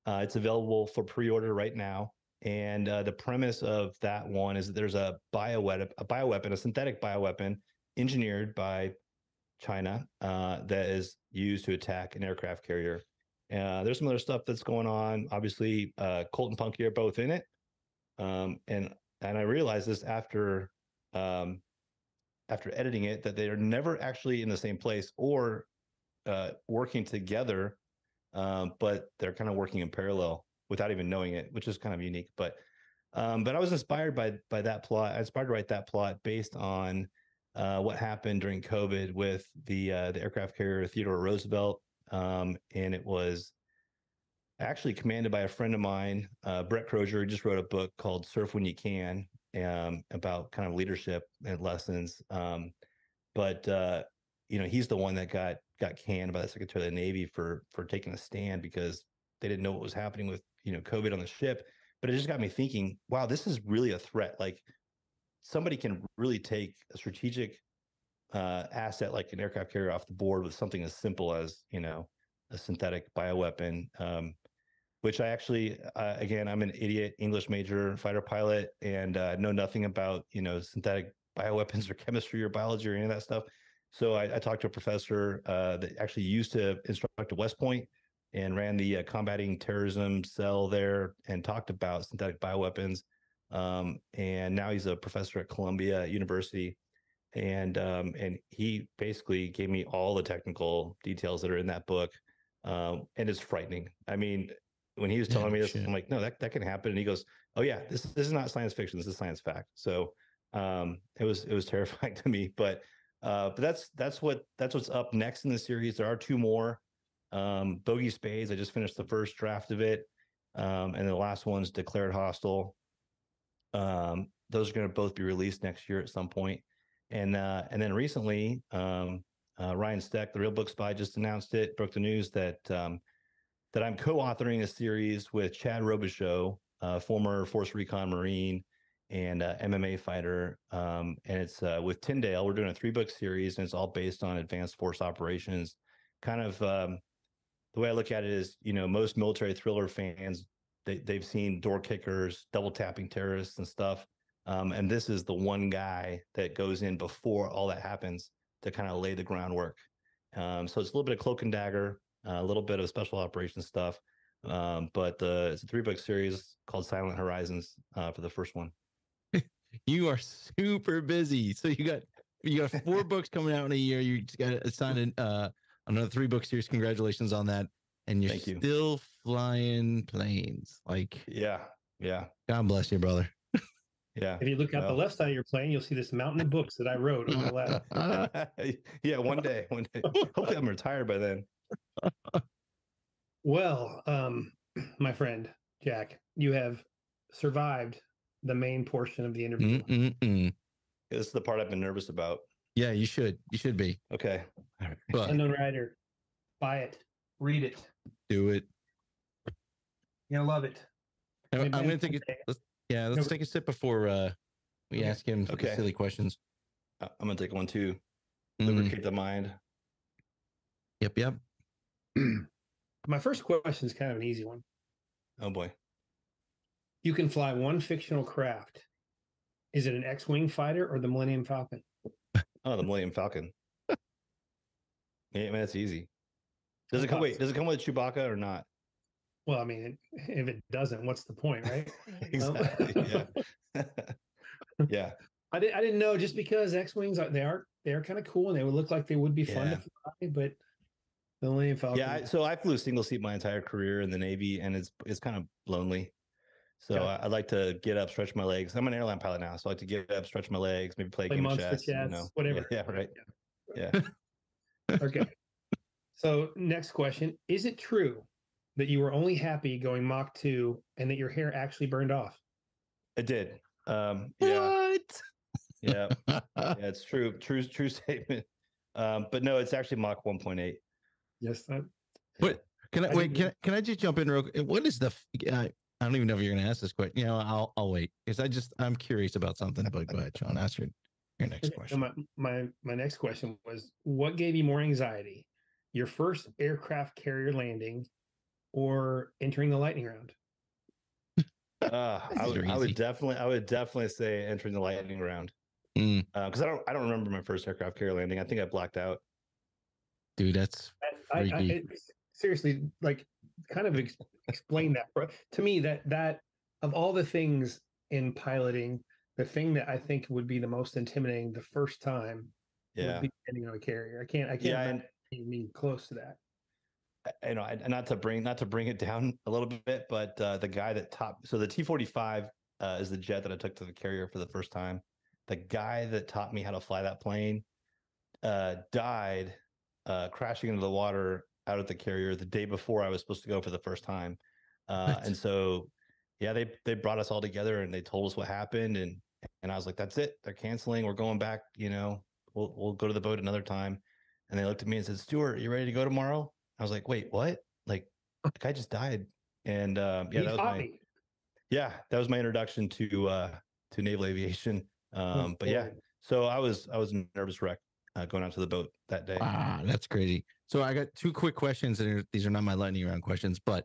It's available for pre-order right now. And the premise of that one is that there's a bioweapon, a synthetic bioweapon engineered by China that is used to attack an aircraft carrier. There's some other stuff that's going on. Obviously, Colt and Punky are both in it, and I realized this after editing it that they are never actually in the same place or working together, but they're kind of working in parallel without even knowing it, which is kind of unique. But I was inspired by that plot. I inspired to write that plot based on what happened during COVID with the aircraft carrier Theodore Roosevelt, and it was actually commanded by a friend of mine, Brett Crozier. He just wrote a book called "Surf When You Can," about kind of leadership and lessons. But you know, he's the one that got canned by the Secretary of the Navy for taking a stand because they didn't know what was happening with, you know, COVID on the ship. But it just got me thinking, wow, this is really a threat. Like somebody can really take a strategic asset like an aircraft carrier off the board with something as simple as, you know, a synthetic bioweapon. Which I actually, again, I'm an idiot English major fighter pilot and know nothing about, you know, synthetic bioweapons or chemistry or biology or any of that stuff. So I talked to a professor that actually used to instruct at West Point and ran the combating terrorism cell there and talked about synthetic bioweapons. And now he's a professor at Columbia University. And he basically gave me all the technical details that are in that book. And it's frightening. I mean, when he was telling me this, I'm like, no, that can happen. And he goes, oh yeah, this is not science fiction. This is science fact. So it was terrifying to me. But that's what's up next in the series. There are two more. Bogey Spades. I just finished the first draft of it, and the last one's Declared Hostile. Those are going to both be released next year at some point. And then recently, Ryan Steck, the Real Book Spy, just announced it, broke the news that that I'm co-authoring a series with Chad Robichaux, former Force Recon Marine and MMA fighter. And it's with Tyndale. We're doing a 3-book series, and it's all based on advanced force operations. Kind of the way I look at it is, you know, most military thriller fans, they've seen door kickers, double tapping terrorists and stuff. And this is the one guy that goes in before all that happens to kind of lay the groundwork. So it's a little bit of Cloak and Dagger, a little bit of special operations stuff. But it's a 3-book series called Silent Horizons for the first one. You are super busy. So you got you got 4 books coming out in a year. You just got to sign another 3-book series. Congratulations on that. And you're Thank you. still flying planes. Like, Yeah. God bless you, brother. Yeah. If you look out the Well. left side of your plane, you'll see this mountain of books that I wrote on the left. Yeah, one day. Hopefully I'm retired by then. Well, my friend Jack, you have survived the main portion of the interview. This is the part I've been nervous about. Yeah, you should. You should be. Okay. But Unknown Rider, buy it, read it. do it. You'll love it. I'm going to take it. Let's take a sip before we ask him silly questions. I'm going to take one too. Lubricate the mind. Yep. My first question is kind of an easy one. Oh boy. You can fly one fictional craft. Is it an X-wing fighter or the Millennium Falcon? Oh, the Millennium Falcon. Yeah, man, that's easy. Does it come with Chewbacca or not? Well, I mean, if it doesn't, what's the point, right? Exactly. Yeah. Yeah. I didn't know, just because X-wings they are kind of cool and they would look like they would be fun to fly, but the Millennium Falcon. Yeah, so I flew single seat my entire career in the Navy, and it's kind of lonely. So I'd like to get up, stretch my legs. I'm an airline pilot now, so I like to get up, stretch my legs, maybe play a game of chess, whatever. Yeah, right. Yeah. Okay. So next question: is it true that you were only happy going Mach 2 and that your hair actually burned off? It did. Yeah. What? Yeah. Yeah, it's true. True statement. But no, it's actually Mach 1.8. Yes. What? Can I just jump in real quick? What is the? I don't even know if you're going to ask this question. I'll wait because I'm curious about something. But go ahead, Sean. Ask your next question. So my next question was: what gave you more anxiety, your first aircraft carrier landing, or entering the lightning round? I would definitely say entering the lightning round. Because I don't remember my first aircraft carrier landing. I think I blacked out. Dude, that's freaky. Seriously, like, kind of explain that to me. That of all the things in piloting, the thing that I think would be the most intimidating the first time would be getting on a carrier. I can't imagine being close to that. Not to bring it down a little bit, but the guy that so the T-45 is the jet that I took to the carrier for the first time. The guy that taught me how to fly that plane died crashing into the water out at the carrier the day before I was supposed to go for the first time. And so, yeah, they brought us all together and they told us what happened. And I was like, that's it. They're canceling. We're going back. We'll go to the boat another time. And they looked at me and said, Stewart, you ready to go tomorrow? I was like, wait, what? Like, the guy just died. And that was my introduction to naval aviation. But yeah, so I was a nervous wreck going out to the boat that day. Wow, that's crazy. So I got 2 quick questions, and these are not my lightning round questions, but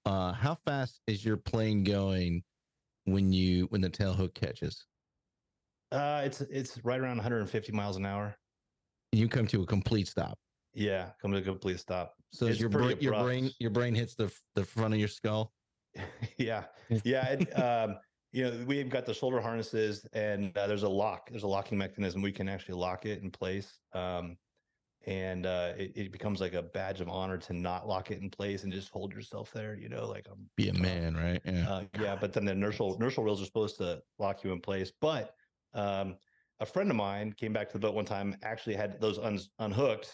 how fast is your plane going when the tail hook catches? It's right around 150 miles an hour. You come to a complete stop. Yeah, come to a complete stop. So your brain hits the front of your skull. Yeah. We've got the shoulder harnesses, and there's a locking mechanism. We can actually lock it in place. And it becomes like a badge of honor to not lock it in place and just hold yourself there, like be a man, right? Yeah. But then the inertial wheels are supposed to lock you in place. But a friend of mine came back to the boat one time, actually had those unhooked,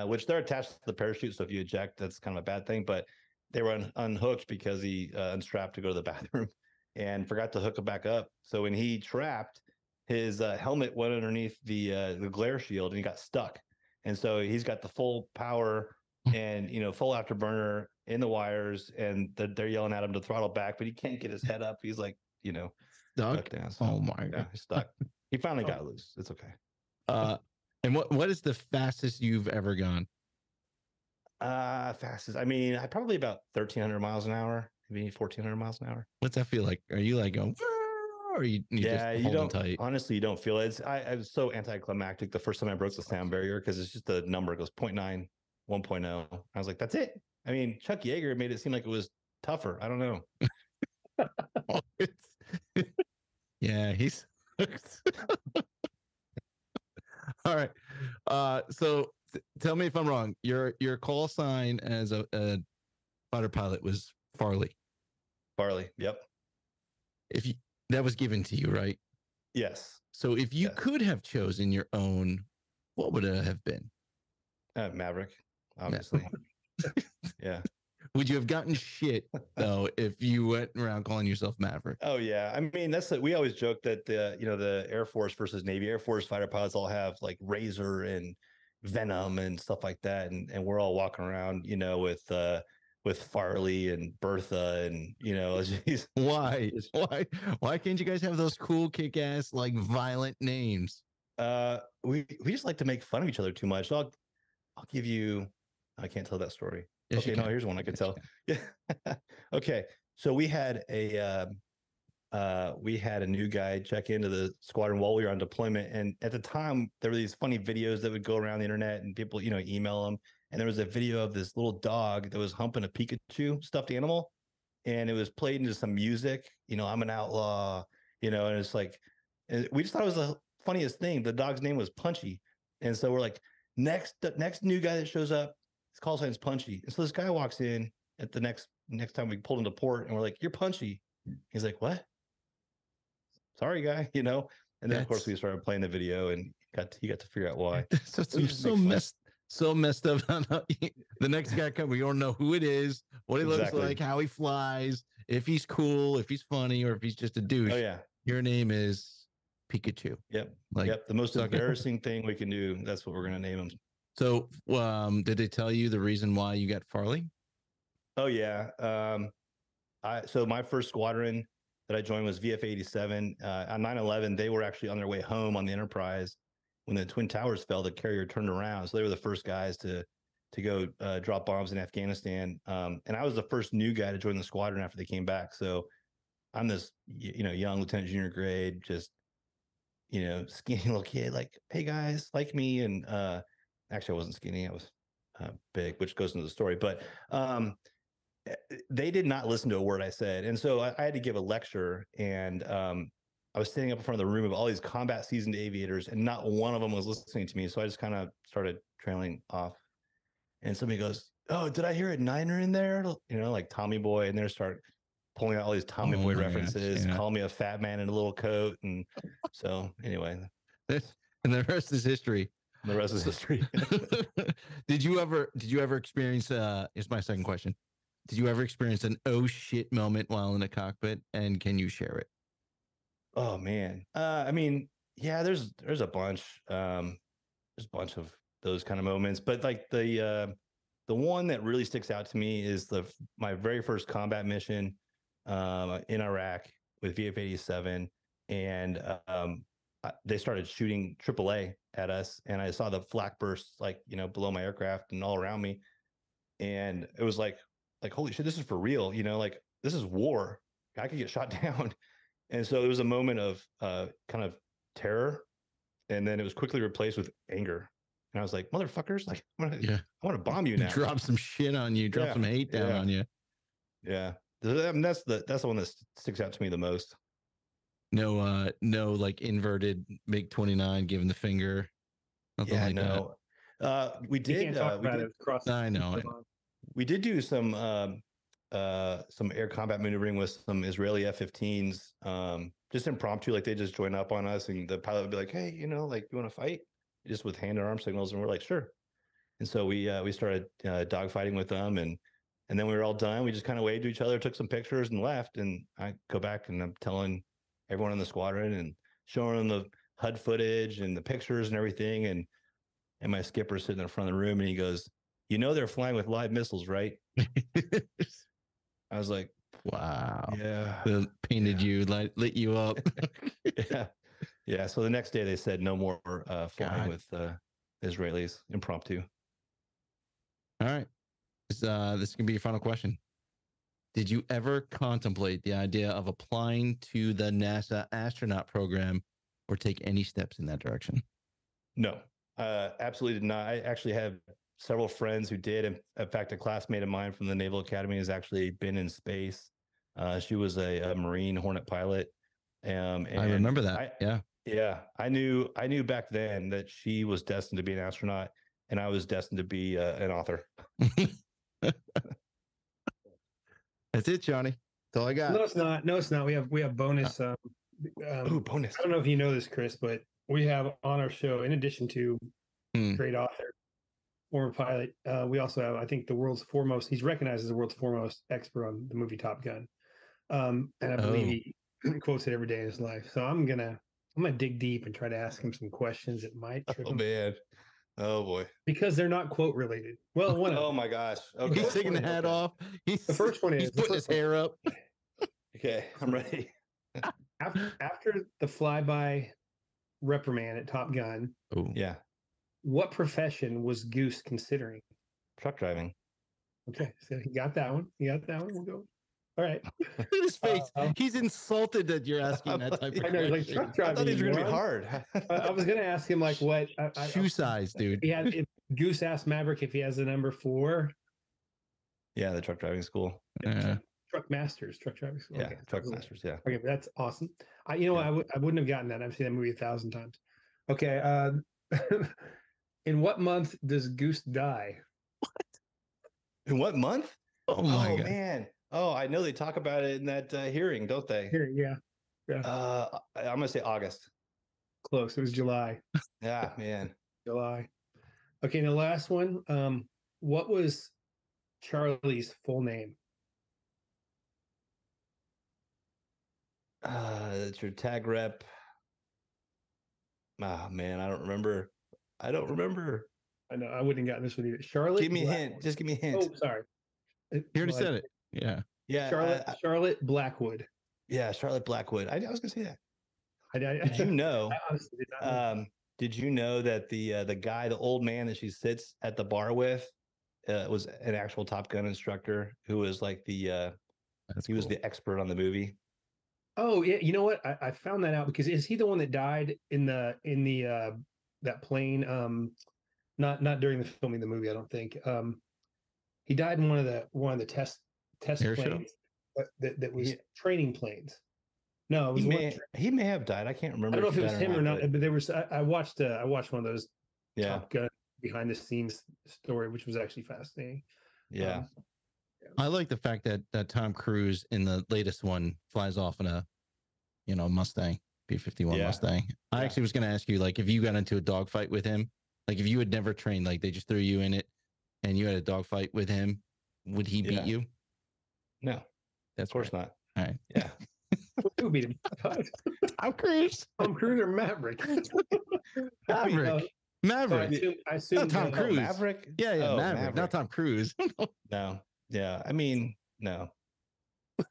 which they're attached to the parachute. So if you eject, that's kind of a bad thing. But they were unhooked because he unstrapped to go to the bathroom and forgot to hook it back up. So when he trapped, his helmet went underneath the glare shield and he got stuck. And so he's got the full power and, full afterburner in the wires, and they're yelling at him to throttle back, but he can't get his head up. He's like, stuck down. So, oh my God. He's stuck. He finally got loose. It's okay. And what is the fastest you've ever gone? Fastest. I mean, I probably about 1,300 miles an hour, maybe 1,400 miles an hour. What's that feel like? Are you like going, or you just holding tight? Honestly, you don't feel it. I was so anticlimactic the first time I broke the sound barrier, because it's just the number. It goes 0.9, 1.0. I was like, that's it. I mean, Chuck Yeager made it seem like it was tougher. I don't know. Yeah, he's So tell me if I'm wrong. Your call sign as a fighter pilot was Farley. Farley. Yep. If you, that was given to you, right? Yes. So if you Yes. could have chosen your own, what would it have been? Maverick, obviously. Yeah. Would you have gotten shit though if you went around calling yourself Maverick? Oh yeah. I mean, we always joke that the Air Force versus Navy. Air Force fighter pilots all have like Razor and Venom and stuff like that, and we're all walking around, with Farley and Bertha, and Why? Why can't you guys have those cool, kick-ass, like violent names? we just like to make fun of each other too much. I'll give you. I can't tell that story. Yes, Okay, no, here's one I can tell. Yeah. Okay, so we had a new guy check into the squadron while we were on deployment, and at the time there were these funny videos that would go around the internet, and people email them. And there was a video of this little dog that was humping a Pikachu stuffed animal, and it was played into some music. I'm an outlaw. And it's like, and we just thought it was the funniest thing. The dog's name was Punchy, and so we're like, the next new guy that shows up, his call sign's Punchy. And so this guy walks in at the next time we pulled into port, and we're like, "You're Punchy." He's like, "What? Sorry, guy." And then of course we started playing the video, and he got to figure out why. So messed up. The next guy comes, we don't know who it is, what he looks like, how he flies, if he's cool, if he's funny, or if he's just a douche. Oh yeah. Your name is Pikachu. Yep. The most embarrassing thing we can do. That's what we're gonna name him. So, did they tell you the reason why you got Farley? Oh yeah. So my first squadron that I joined was VF-87. On 9/11, they were actually on their way home on the Enterprise when the Twin Towers fell. The carrier turned around, so they were the first guys to go drop bombs in Afghanistan. And I was the first new guy to join the squadron after they came back. So I'm this young lieutenant junior grade, just skinny little kid, like, hey guys, like me. And actually I wasn't skinny, I was big, which goes into the story. But they did not listen to a word I said. And so I had to give a lecture, and I was standing up in front of the room of all these combat seasoned aviators, and not one of them was listening to me. So I just kind of started trailing off. And somebody goes, "Oh, did I hear a Niner in there?" Like Tommy Boy, and they start pulling out all these Tommy Boy references, calling me a fat man in a little coat. And so anyway, and the rest is history. The rest is history. Did you ever experience, here's my second question. Did you ever experience an oh shit moment while in a cockpit, and can you share it? Oh man. I mean, yeah, there's a bunch. There's a bunch of those kind of moments, but like the one that really sticks out to me is my very first combat mission in Iraq with VF-87, and they started shooting AAA at us, and I saw the flak bursts below my aircraft and all around me, and it was like holy shit, this is for real, like this is war. I could get shot down. And so it was a moment of kind of terror, and then it was quickly replaced with anger. And I was like, motherfuckers, like I want to bomb you now. Drop some shit on you, drop some hate down on you. Yeah. I mean, that's the one that sticks out to me the most. No, like inverted MiG-29 giving the finger. Nothing like that. We did. I know. We did do some air combat maneuvering with some Israeli F-15s, just impromptu. Like they just join up on us, and the pilot would be like, "Hey, like you want to fight?" Just with hand and arm signals, and we're like, "Sure." And so we started dogfighting with them, and then we were all done. We just kind of waved to each other, took some pictures, and left. And I go back and I'm telling everyone in the squadron and showing them the HUD footage and the pictures and everything. And my skipper's sitting in front of the room, and he goes, "They're flying with live missiles, right?" I was like, "Wow, yeah." They painted you, lit you up. Yeah. So the next day they said no more flying with Israelis, impromptu. All right, this can be your final question. Did you ever contemplate the idea of applying to the NASA astronaut program, or take any steps in that direction? No, absolutely did not. I actually have several friends who did. In fact, a classmate of mine from the Naval Academy has actually been in space. She was a Marine Hornet pilot. And I remember that. Yeah. I knew back then that she was destined to be an astronaut. and I was destined to be an author. That's it, Johnny. That's all I got. No, it's not. No, it's not. We have bonus. Bonus. I don't know if you know this, Chris, but we have on our show, in addition to great author, former pilot, we also have, I think, the world's foremost. He's recognized as the world's foremost expert on the movie Top Gun, and I believe he quotes it every day in his life. So I'm gonna dig deep and try to ask him some questions that might trip him. Man. Oh boy. Because they're not quote related. Well, one. Oh my gosh. Okay. He's taking the hat off. The first one is he's putting his hair up. Okay, I'm ready. After the flyby reprimand at Top Gun, Yeah. what profession was Goose considering? Truck driving. Okay, so he got that one. We'll go. All right. Look at his face. He's insulted that you're asking that type of I know, like question. truck I driving. thought these were gonna be moron. hard. I was gonna ask him like what Shoe size, dude. if Goose asked Maverick if he has the number 4. Yeah, the truck driving school. Truck Masters, truck driving school. Yeah, Okay, truck masters. Yeah. Okay, that's awesome. I wouldn't have gotten that. I've seen that movie 1,000 times. Okay. In what month does Goose die? In what month? Oh my God. Man. Oh, I know they talk about it in that hearing, don't they? Here, yeah. I'm gonna say August. Close. It was July. Yeah, man. July. Okay, and the last one. What was Charlie's full name? It's your tag rep. Oh man, I don't remember. I know I wouldn't have gotten this one either. Charlotte. Give me a hint. Just give me a hint. Oh, sorry. You already said it. Yeah. Yeah. Charlotte Blackwood. Yeah, Charlotte Blackwood. I was gonna say that. Did you know? I honestly did not know. Did you know that the guy, the old man that she sits at the bar with, was an actual Top Gun instructor who was like was the expert on the movie. Oh yeah, you know what? I found that out because is he the one that died in the that plane? Not during the filming of the movie, I don't think. He died in one of the test Air planes that was training planes. No, it was he may have died. I can't remember. I don't know if it was him or not, but there was. I watched one of those Top Gun behind the scenes story, which was actually fascinating. Yeah. I like the fact that Tom Cruise in the latest one flies off in a, Mustang, P-51 Mustang. I actually was going to ask you, like, if you got into a dogfight with him, like if you had never trained, like they just threw you in it and you had a dogfight with him, would he beat you? No, that's of course not. All right. Yeah. Who beat him? Tom Cruise. Tom Cruise or Maverick? Maverick. Maverick. So I assume not Tom Cruise. Maverick. Yeah, Maverick, not Tom Cruise. No. Yeah. I mean, no.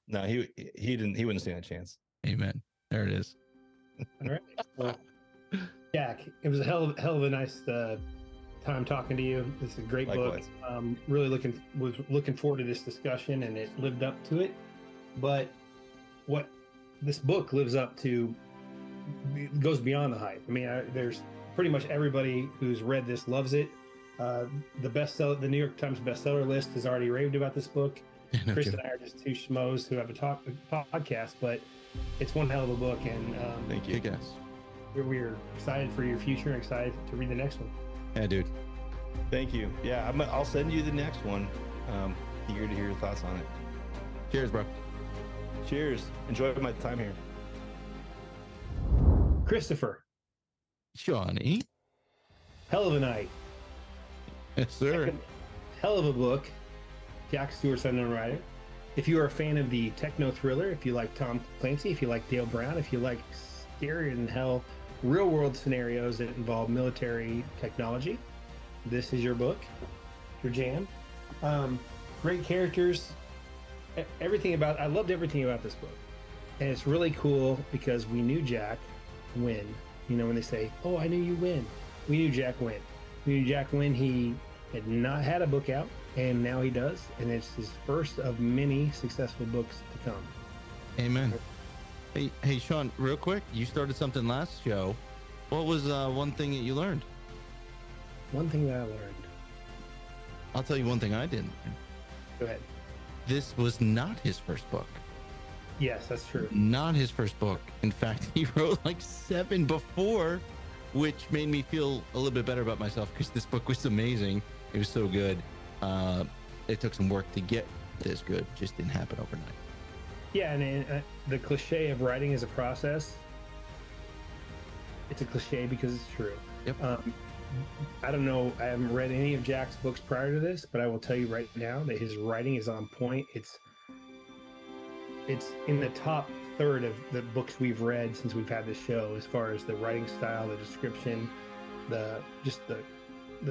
No, he wouldn't stand a chance. Amen. There it is. All right. Well, Jack, it was a hell of a nice time talking to you. It's a great Likewise. book. Really looking forward to this discussion, and it lived up to it. But what this book lives up to goes beyond the hype. I mean, there's pretty much everybody who's read this loves it. The New York Times bestseller list has already raved about this book. No Chris joke. and I are just two schmoes who have a podcast, but it's one hell of a book, and Thank you. Kick ass. we're excited for your future and excited to read the next one. Yeah, dude. Thank you. Yeah, I'll send you the next one. Eager to hear your thoughts on it. Cheers, bro. Cheers. Enjoy my time here. Christopher, Johnny. hell of a night. Yes, sir. Hell of a book. Jack Stewart's Unknown Rider. If you are a fan of the techno thriller, if you like Tom Clancy, if you like Dale Brown, if you like scary and hell real world scenarios that involve military technology, this is your book, your jam. Great characters. I loved everything about this book. And it's really cool because we knew Jack win. When they say, "Oh, I knew you win." We knew Jack win. We knew Jack win. He had not had a book out, and now he does. And it's his first of many successful books to come. Amen. Hey, Sean, real quick, you started something last show. What was one thing that you learned? One thing that I learned. I'll tell you one thing I didn't learn. Go ahead. This was not his first book. Yes, that's true. Not his first book. In fact, he wrote like 7 before which made me feel a little bit better about myself because this book was amazing. It was so good. It took some work to get this good. Just didn't happen overnight. Yeah, and the cliche of writing is a process. It's a cliche because it's true. Yep. I don't know. I haven't read any of Jack's books prior to this, but I will tell you right now that his writing is on point. It's in the top third of the books we've read since we've had this show, as far as the writing style, the description, the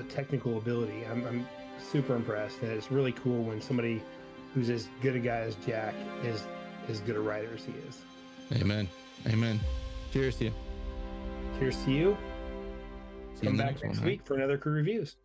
technical ability. I'm super impressed, and it's really cool when somebody who's as good a guy as Jack is as good a writer as he is. Amen. Amen. Cheers to you. Cheers to you. See you Come back next week for another Crew Reviews.